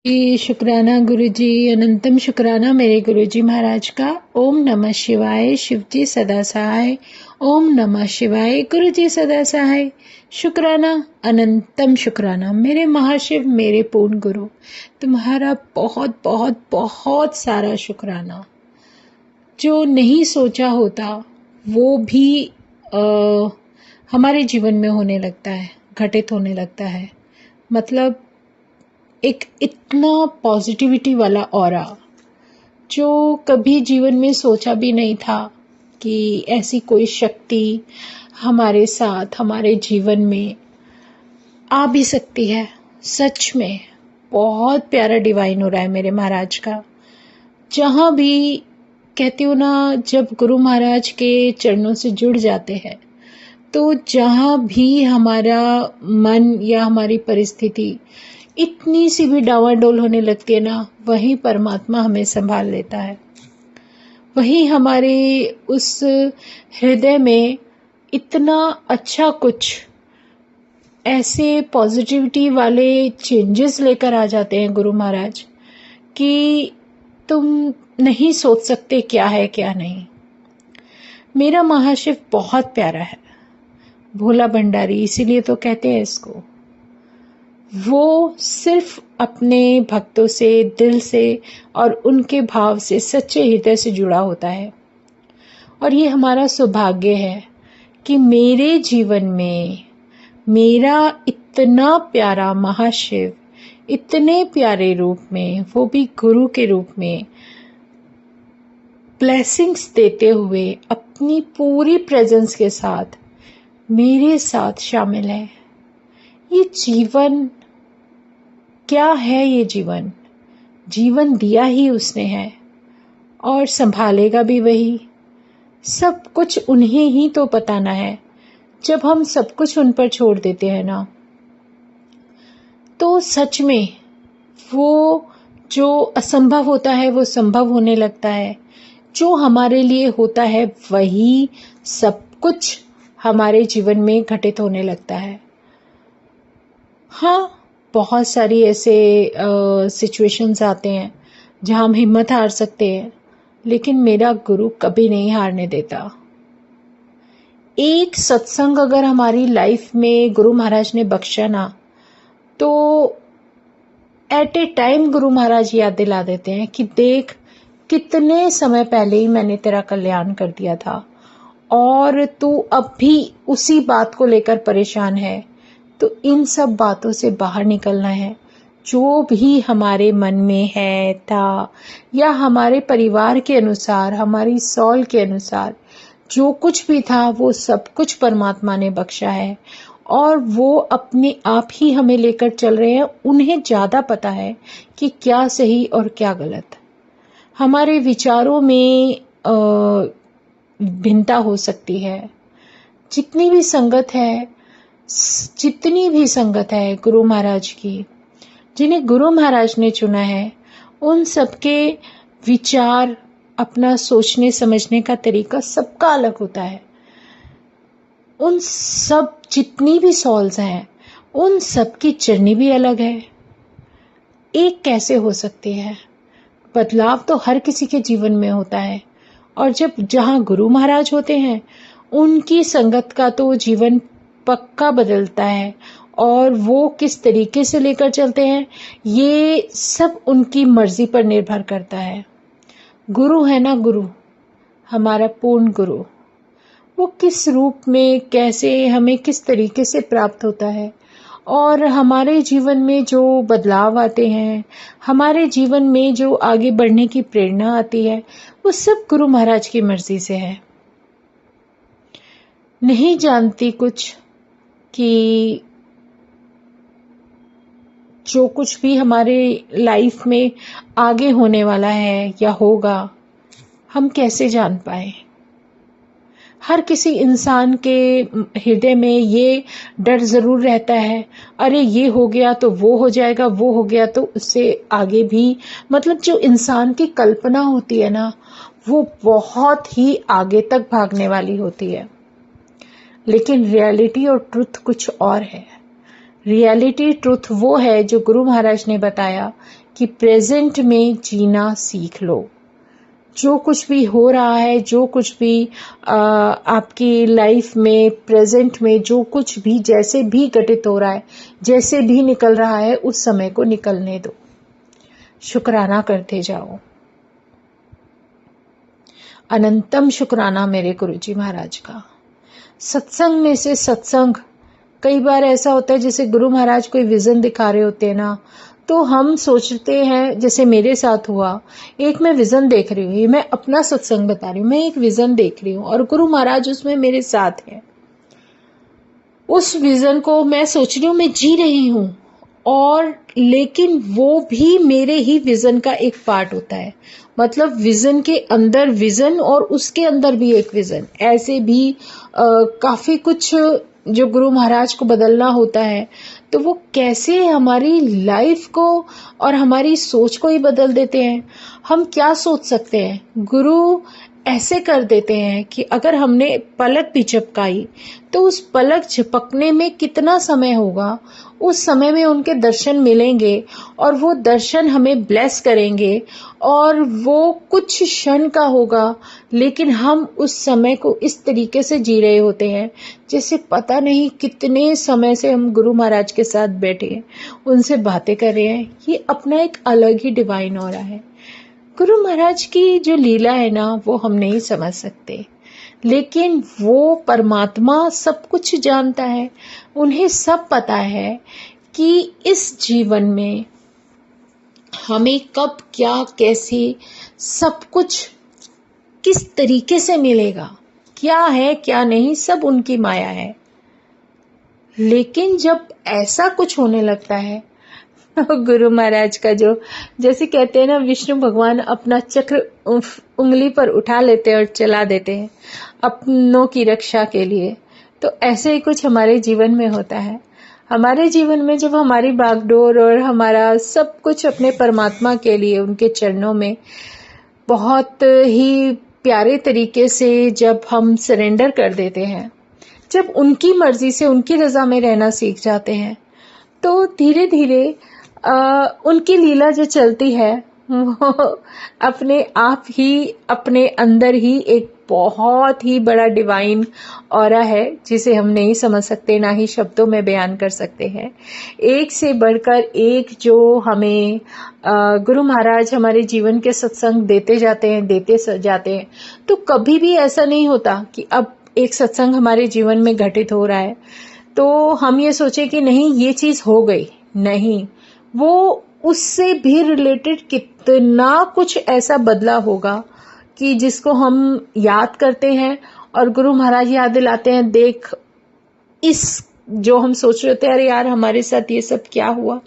जी, शुक्राना गुरुजी, अनंतम शुक्राना मेरे गुरुजी महाराज का। ओम नमः शिवाय, शिवजी सदा सहाय। ओम नमः शिवाय, गुरुजी सदा सहाय। शुक्राना, अनंतम शुक्राना मेरे महाशिव, मेरे पूर्ण गुरु, तुम्हारा बहुत बहुत बहुत सारा शुक्राना। जो नहीं सोचा होता वो भी हमारे जीवन में होने लगता है, घटित होने लगता है। मतलब एक इतना पॉजिटिविटी वाला ऑरा जो कभी जीवन में सोचा भी नहीं था कि ऐसी कोई शक्ति हमारे साथ, हमारे जीवन में आ भी सकती है। सच में बहुत प्यारा डिवाइन हो रहा है मेरे महाराज का। जहाँ भी कहती हूँ ना, जब गुरु महाराज के चरणों से जुड़ जाते हैं तो जहाँ भी हमारा मन या हमारी परिस्थिति इतनी सी भी डावाडोल होने लगती है ना, वही परमात्मा हमें संभाल लेता है। वही हमारे उस हृदय में इतना अच्छा कुछ ऐसे पॉजिटिविटी वाले चेंजेस लेकर आ जाते हैं गुरु महाराज कि तुम नहीं सोच सकते क्या है क्या नहीं। मेरा महाशिव बहुत प्यारा है, भोला भंडारी, इसीलिए तो कहते हैं इसको। वो सिर्फ अपने भक्तों से, दिल से और उनके भाव से, सच्चे हृदय से जुड़ा होता है। और ये हमारा सौभाग्य है कि मेरे जीवन में मेरा इतना प्यारा महाशिव, इतने प्यारे रूप में, वो भी गुरु के रूप में ब्लेसिंग्स देते हुए अपनी पूरी प्रेजेंस के साथ मेरे साथ शामिल है। ये जीवन क्या है? ये जीवन जीवन दिया ही उसने है और संभालेगा भी वही। सब कुछ उन्हें ही तो बताना है। जब हम सब कुछ उन पर छोड़ देते हैं ना, तो सच में वो जो असंभव होता है वो संभव होने लगता है। जो हमारे लिए होता है वही सब कुछ हमारे जीवन में घटित होने लगता है। हाँ, बहुत सारी ऐसे सिचुएशंस आते हैं जहाँ हम हिम्मत हार सकते हैं, लेकिन मेरा गुरु कभी नहीं हारने देता। एक सत्संग अगर हमारी लाइफ में गुरु महाराज ने बख्शा ना, तो एट ए टाइम गुरु महाराज याद दिला देते हैं कि देख, कितने समय पहले ही मैंने तेरा कल्याण कर दिया था और तू अब भी उसी बात को लेकर परेशान है। तो इन सब बातों से बाहर निकलना है। जो भी हमारे मन में है था, या हमारे परिवार के अनुसार, हमारी सॉल के अनुसार जो कुछ भी था, वो सब कुछ परमात्मा ने बख्शा है और वो अपने आप ही हमें लेकर चल रहे हैं। उन्हें ज्यादा पता है कि क्या सही और क्या गलत। हमारे विचारों में भिन्नता हो सकती है। जितनी भी संगत है गुरु महाराज की, जिन्हें गुरु महाराज ने चुना है, उन सबके विचार, अपना सोचने समझने का तरीका सबका अलग होता है। उन सब जितनी भी सॉल्स हैं, उन सब की जर्नी भी अलग है। एक कैसे हो सकती है? बदलाव तो हर किसी के जीवन में होता है, और जब जहाँ गुरु महाराज होते हैं, उनकी संगत का तो जीवन पक्का बदलता है। और वो किस तरीके से लेकर चलते हैं, ये सब उनकी मर्जी पर निर्भर करता है। गुरु है ना, गुरु हमारा पूर्ण गुरु, वो किस रूप में, कैसे, हमें किस तरीके से प्राप्त होता है, और हमारे जीवन में जो बदलाव आते हैं, हमारे जीवन में जो आगे बढ़ने की प्रेरणा आती है, वो सब गुरु महाराज की मर्जी से है। नहीं जानती कुछ कि जो कुछ भी हमारे लाइफ में आगे होने वाला है या होगा, हम कैसे जान पाए। हर किसी इंसान के हृदय में ये डर जरूर रहता है, अरे ये हो गया तो वो हो जाएगा, वो हो गया तो उससे आगे भी। मतलब जो इंसान की कल्पना होती है ना, वो बहुत ही आगे तक भागने वाली होती है, लेकिन रियलिटी और ट्रुथ कुछ और है। रियलिटी ट्रुथ वो है जो गुरु महाराज ने बताया कि प्रेजेंट में जीना सीख लो। जो कुछ भी हो रहा है, जो कुछ भी आपकी लाइफ में प्रेजेंट में जो कुछ भी जैसे भी घटित हो रहा है, जैसे भी निकल रहा है, उस समय को निकलने दो, शुक्राना करते जाओ। अनंतम शुक्राना मेरे गुरुजी महाराज का। सत्संग में से सत्संग, कई बार ऐसा होता है जैसे गुरु महाराज कोई विजन दिखा रहे होते हैं ना, तो हम सोचते हैं, जैसे मेरे साथ हुआ, एक मैं विजन देख रही हूँ, ये मैं अपना सत्संग बता रही हूँ, मैं एक विजन देख रही हूँ और गुरु महाराज उसमें मेरे साथ हैं। उस विजन को मैं सोच रही हूँ, मैं जी रही हूँ, और लेकिन वो भी मेरे ही विजन का एक पार्ट होता है। मतलब विजन के अंदर विजन और उसके अंदर भी एक विजन, ऐसे भी काफी कुछ जो गुरु महाराज को बदलना होता है। तो वो कैसे हमारी लाइफ को और हमारी सोच को ही बदल देते हैं। हम क्या सोच सकते हैं, गुरु ऐसे कर देते हैं कि अगर हमने पलक भी झपकाई तो उस पलक झपकने में कितना समय होगा, उस समय में उनके दर्शन मिलेंगे और वो दर्शन हमें ब्लेस करेंगे, और वो कुछ क्षण का होगा, लेकिन हम उस समय को इस तरीके से जी रहे होते हैं जैसे पता नहीं कितने समय से हम गुरु महाराज के साथ बैठे हैं, उनसे बातें कर रहे हैं। ये अपना एक अलग ही डिवाइन ऑरा है। गुरु महाराज की जो लीला है ना, वो हम नहीं समझ सकते, लेकिन वो परमात्मा सब कुछ जानता है। उन्हें सब पता है कि इस जीवन में हमें कब क्या कैसे सब कुछ किस तरीके से मिलेगा, क्या है क्या नहीं, सब उनकी माया है। लेकिन जब ऐसा कुछ होने लगता है, गुरु महाराज का जो, जैसे कहते हैं ना, विष्णु भगवान अपना चक्र उंगली पर उठा लेते हैं और चला देते हैं अपनों की रक्षा के लिए। तो ऐसे ही कुछ हमारे जीवन में होता है। हमारे जीवन में जब हमारी बागडोर और हमारा सब कुछ अपने परमात्मा के लिए उनके चरणों में बहुत ही प्यारे तरीके से जब हम सरेंडर कर देते हैं, जब उनकी मर्जी से उनकी रजा में रहना सीख जाते हैं, तो धीरे धीरे उनकी लीला जो चलती है वो अपने आप ही अपने अंदर ही एक बहुत ही बड़ा डिवाइन ऑरा है, जिसे हम नहीं समझ सकते, ना ही शब्दों में बयान कर सकते हैं। एक से बढ़कर एक जो हमें गुरु महाराज हमारे जीवन के सत्संग देते जाते हैं। तो कभी भी ऐसा नहीं होता कि अब एक सत्संग हमारे जीवन में घटित हो रहा है तो हम ये सोचे कि नहीं ये चीज हो गई। नहीं, वो उससे भी रिलेटेड कितना कुछ ऐसा बदला होगा कि जिसको हम याद करते हैं और गुरु महाराज याद दिलाते हैं, देख इस जो हम सोच रहे थे, अरे यार हमारे साथ ये सब क्या हुआ,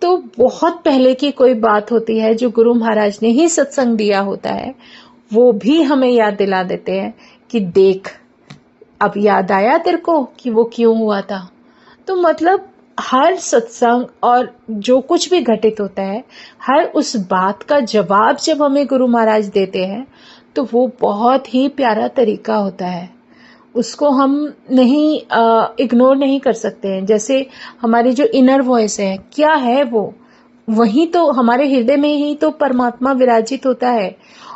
तो बहुत पहले की कोई बात होती है जो गुरु महाराज ने ही सत्संग दिया होता है, वो भी हमें याद दिला देते हैं कि देख अब याद आया तेरे को कि वो क्यों हुआ था। तो मतलब हर सत्संग और जो कुछ भी घटित होता है, हर उस बात का जवाब जब हमें गुरु महाराज देते हैं तो वो बहुत ही प्यारा तरीका होता है। उसको हम नहीं इग्नोर नहीं कर सकते हैं। जैसे हमारी जो इनर वॉइस है, क्या है वो, वही तो हमारे हृदय में ही तो परमात्मा विराजित होता है।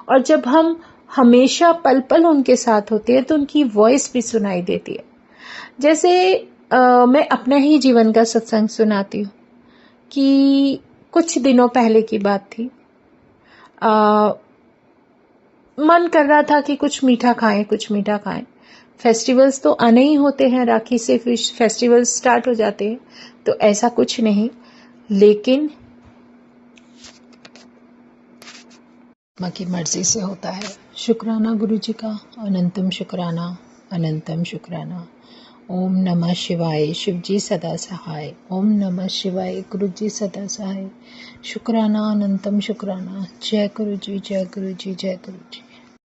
और जब हम हमेशा पल पल उनके साथ होते हैं तो उनकी वॉइस भी सुनाई देती है। जैसे मैं अपना ही जीवन का सत्संग सुनाती हूँ कि कुछ दिनों पहले की बात थी। मन कर रहा था कि कुछ मीठा खाएं। फेस्टिवल्स तो आने ही होते हैं, राखी से फेस्टिवल्स स्टार्ट हो जाते हैं, तो ऐसा कुछ नहीं, लेकिन माँ की मर्जी से होता है। शुक्राना गुरु जी का, अनंतम शुक्राना, अनंतम शुक्राना। ओम नमः शिवाय, शिव जी सदा सहाय। ओम नमः शिवाय, गुरु जी सदा सहाय। शुक्राना, अनंतम शुक्राना। जय गुरु जी, जय गुरु जी, जय गुरु जी।